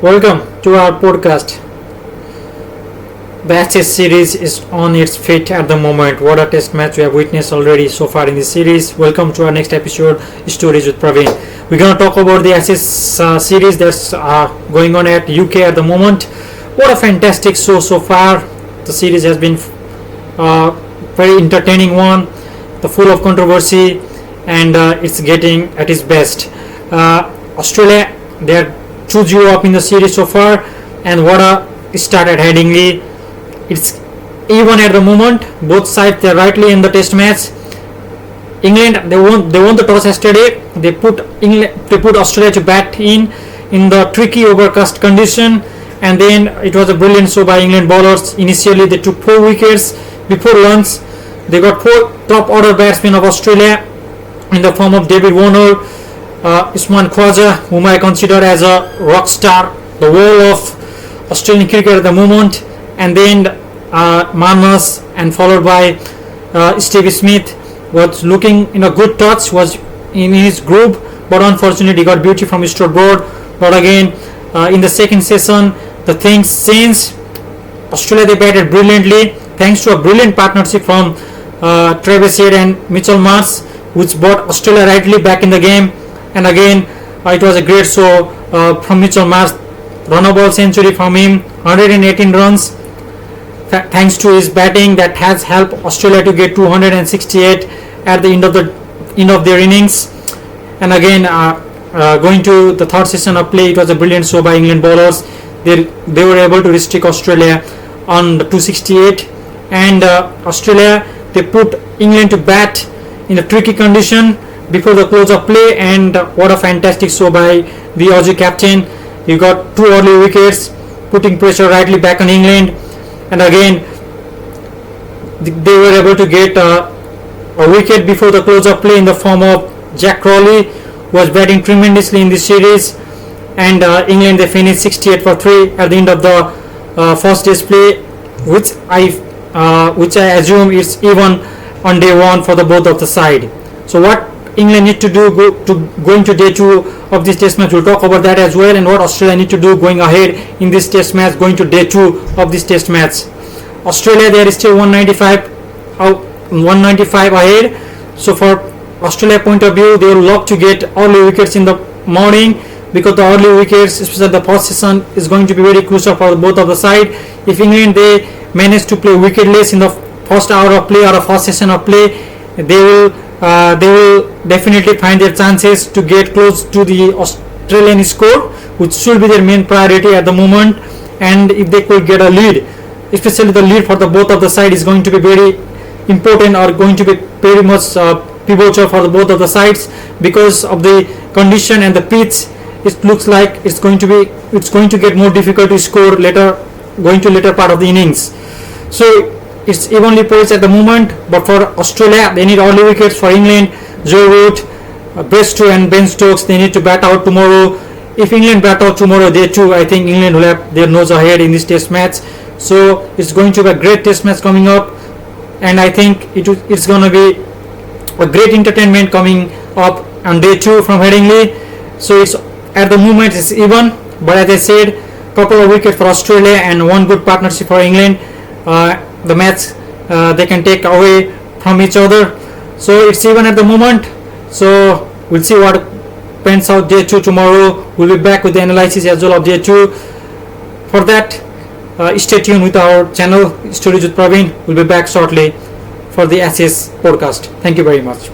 Welcome to our podcast. The Ashes series is on its feet at the moment. What a test match we have witnessed already so far in this series. Welcome to our next episode, Stories with Prabin. We're going to talk about the Ashes series that's going on at UK at the moment. What a fantastic show so far. The series has been very entertaining one, full of controversy, and it's getting at its best. Australia, they are 2-0 up in the series so far, and what a start at Headingley. It's even at the moment. Both sides, they are rightly in the test match. England, they won the toss yesterday. They put Australia to bat in the tricky overcast condition, and then it was a brilliant show by England bowlers. Initially they took 4 wickets before lunch. They got 4 top order batsmen of Australia in the form of David Warner, Usman Khawaja, whom I consider as a rock star, the wall of Australian cricket at the moment, and then Marnus, and followed by Steve Smith, was looking in a good touch, was in his group, but unfortunately he got beauty from Storebroad. But again, in the second session, the things changed. Australia, they batted brilliantly thanks to a brilliant partnership from Travis Head and Mitchell Marsh, which brought Australia rightly back in the game. And again, it was a great show from Mitchell Marsh. Run ball century from him, 118 runs, thanks to his batting that has helped Australia to get 268 at the end of their innings. And again, going to the third session of play, it was a brilliant show by England bowlers. They were able to restrict Australia on the 268, and Australia, they put England to bat in a tricky condition before the close of play. And what a fantastic show by the Aussie captain. He got 2 early wickets, putting pressure rightly back on England. And again, they were able to get a wicket before the close of play in the form of Jack Crawley, who was batting tremendously in this series. And England, they finished 68 for 3 at the end of the first day's play, which I assume is even on day 1 for the both of the side. So what England need to do going to day 2 of this test match, we'll talk about that as well, and what Australia need to do going ahead in this test match, going to day 2 of this test match. Australia, there is still 195 ahead. So for Australia point of view, they will love to get early wickets in the morning, because the early wickets, especially the first session, is going to be very crucial for both of the side. If England, they manage to play wicketless in the first hour of play or a first session of play, they will definitely find their chances to get close to the Australian score, which should be their main priority at the moment. And if they could get a lead, especially the lead for the both of the side, is going to be very important, or going to be very much pivotal for the both of the sides, because of the condition and the pitch. It looks like it's going to get more difficult to score later part of the innings. So it's evenly poised at the moment, but for Australia, they need early wickets. For England, Joe Root, Bairstow and Ben Stokes, they need to bat out tomorrow. If England bat out tomorrow, day 2, I think England will have their nose ahead in this test match. So it's going to be a great test match coming up, and I think it's going to be a great entertainment coming up on day 2 from Headingley. So it's at the moment it's even, but as I said, couple of wickets for Australia and one good partnership for England. The match they can take away from each other. So it's even at the moment. So we'll see what pans out day 2 tomorrow. We'll be back with the analysis as well of day 2. For that, stay tuned with our channel, Stories with Prabin. We'll be back shortly for the Ashes podcast. Thank you very much.